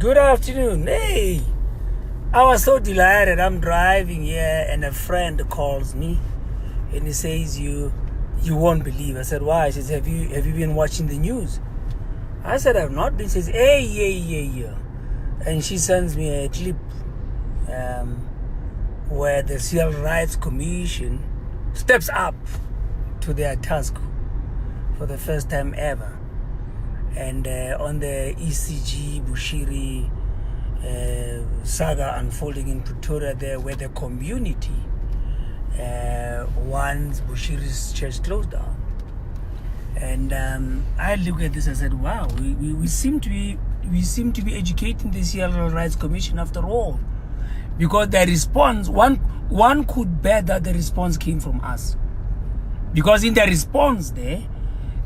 Good afternoon. Hey, I was so delighted. I'm driving here and a friend calls me and he says, you won't believe. I said, why? She says, have you been watching the news? I said, I've not been. She says, hey, yeah. And she sends me a clip where the CRL Rights Commission steps up to their task for the first time ever. And on the ECG Bushiri saga unfolding in Pretoria there, where the community wants Bushiri's church closed down. And I look at this and said, wow, we seem to be educating the CLR Rights Commission after all. Because the response, one could bet that the response came from us. Because in the response there,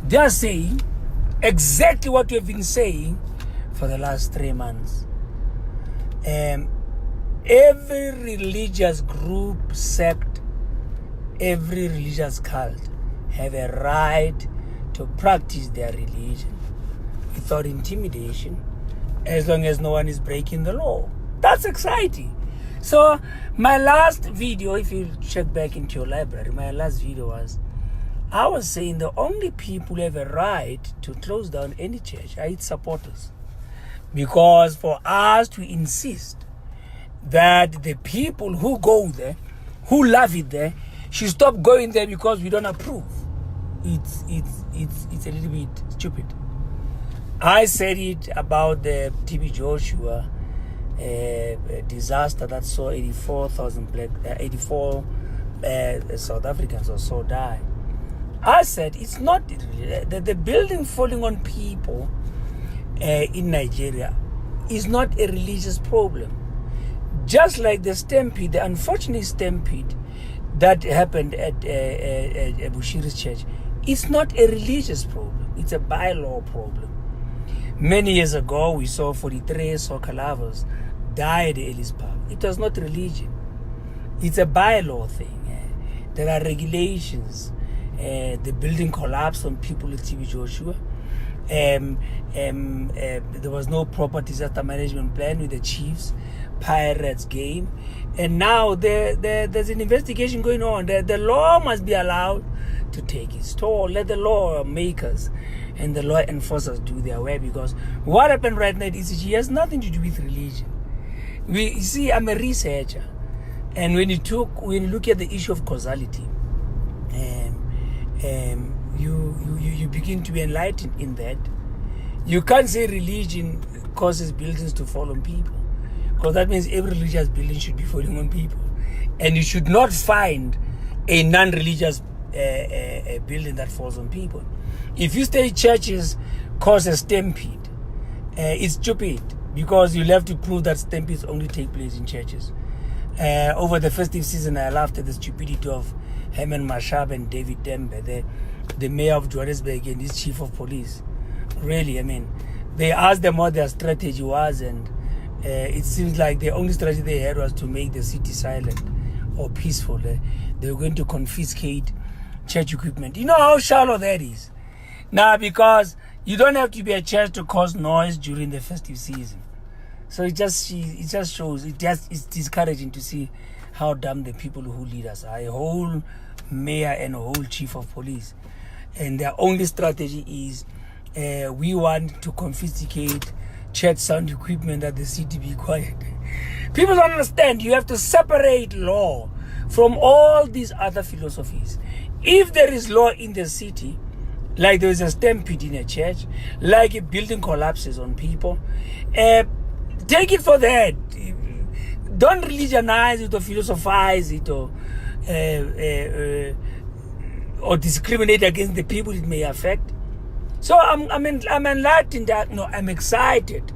they are saying exactly what we have been saying for the last 3 months. Every religious group, sect, every religious cult have a right to practice their religion without intimidation, as long as no one is breaking the law. That's exciting. So my last video, if you check back into your library, my last video was, I was saying the only people who have a right to close down any church are its supporters. Because for us to insist that the people who go there, who love it there, should stop going there because we don't approve, it's a little bit stupid. I said it about the TB Joshua disaster that saw 84 South Africans or so die. I said it's not the building falling on people in Nigeria is not a religious problem. Just like the stampede, the unfortunate stampede that happened at Bushiri's church, it's not a religious problem. It's a bylaw problem. Many years ago, we saw 43 soccer lovers die at Ellis Park. It was not religion. It's a bylaw thing. There are regulations. The building collapsed on people at TB Joshua. There was no proper disaster management plan with the Chiefs Pirates game, and now there's an investigation going on. The law must be allowed to take its toll. Let the law makers and the law enforcers do their work, because what happened right now at ECG has nothing to do with religion. You see, I'm a researcher, and when you look at the issue of causality, you begin to be enlightened in that. You can't say religion causes buildings to fall on people, because that means every religious building should be falling on people, and you should not find a non-religious building that falls on people. If you say churches cause a stampede, it's stupid, because you'll have to prove that stampedes only take place in churches. Over the festive season, I laughed at the stupidity of Herman Mashaire and David Tembe, the mayor of Johannesburg and his chief of police. Really, I mean, they asked them what their strategy was, and it seems like the only strategy they had was to make the city silent or peaceful. They were going to confiscate church equipment. You know how shallow that is? Now, because you don't have to be a church to cause noise during the festive season. So it just shows, it's discouraging to see how dumb the people who lead us are. A whole mayor and a whole chief of police. And their only strategy is, we want to confiscate church sound equipment at the city be quiet. People don't understand. You have to separate law from all these other philosophies. If there is law in the city, like there is a stampede in a church, like a building collapses on people, take it for that. Don't religionize it or philosophize it or discriminate against the people it may affect. So I'm enlightened that, I'm excited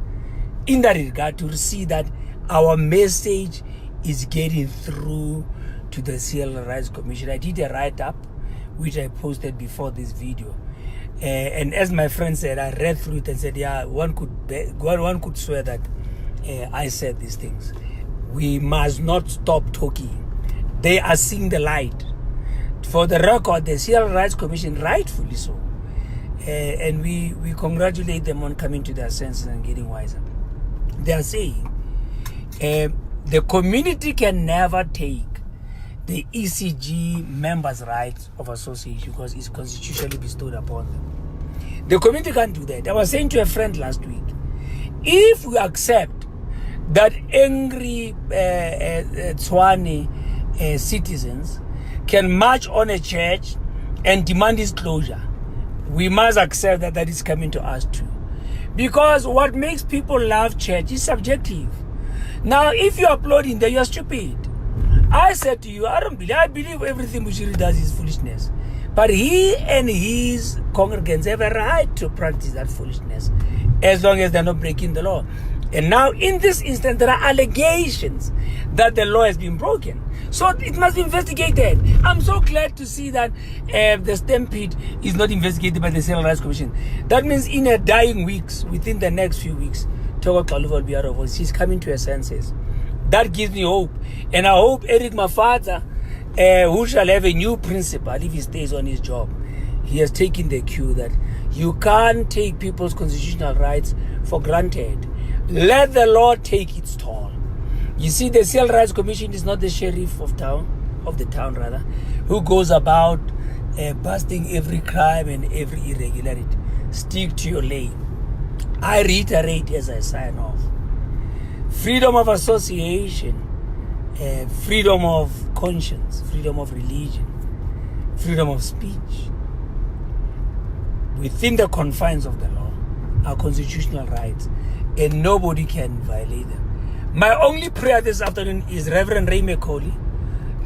in that regard to see that our message is getting through to the CLR Rights Commission. I did a write-up which I posted before this video, and as my friend said, I read through it and said, yeah, one could swear that I said these things. We must not stop talking. They are seeing the light. For the record, the CRL Rights Commission, rightfully so, and we congratulate them on coming to their senses and getting wiser. they are saying the community can never take the ECG members' rights of association because it's constitutionally bestowed upon them. The community can't do that. I was saying to a friend last week, if we accept that angry Tswane citizens can march on a church and demand its closure, we must accept that that is coming to us too. Because what makes people love church is subjective. Now, if you're applauding that, you're stupid. I said to you, I believe everything Bushiri does is foolishness. But he and his congregants have a right to practice that foolishness as long as they're not breaking the law. And now, in this instance, there are allegations that the law has been broken. So it must be investigated. I'm so glad to see that the stampede is not investigated by the CRL Rights Commission. That means in a dying weeks, within the next few weeks, Togo Kaluva will be out of office. She's coming to her senses. That gives me hope. And I hope Eric Mafata, who shall have a new principal if he stays on his job, he has taken the cue that you can't take people's constitutional rights for granted. Let the law take its toll. You see, the CLR Rights Commission is not the sheriff of the town, who goes about busting every crime and every irregularity. Stick to your lane. I reiterate as I sign off. Freedom of association, freedom of conscience, freedom of religion, freedom of speech, within the confines of the law, are constitutional rights, and nobody can violate them. My only prayer this afternoon is Reverend Ray McCAULEY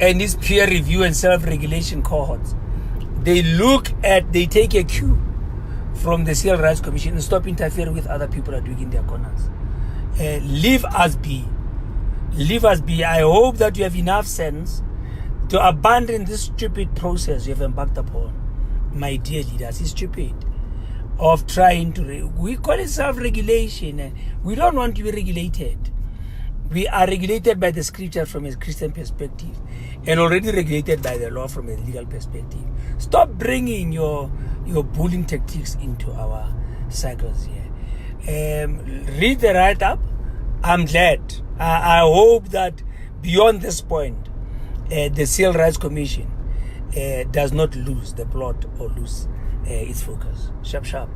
and his peer review and self-regulation cohorts. They take a cue from the CLR Rights Commission and stop interfering with other people are doing in their corners. Leave us be. Leave us be. I hope that you have enough sense to abandon this stupid process you have embarked upon. My dear leaders, it's stupid. Of trying to, we call it self-regulation, and we don't want to be regulated. We are regulated by the scripture from a Christian perspective and already regulated by the law from a legal perspective. Stop bringing your bullying tactics into our cycles here. Read the write-up. I'm glad. I hope that beyond this point, the CLR Rights Commission does not lose the plot or lose its focus. Sharp, sharp.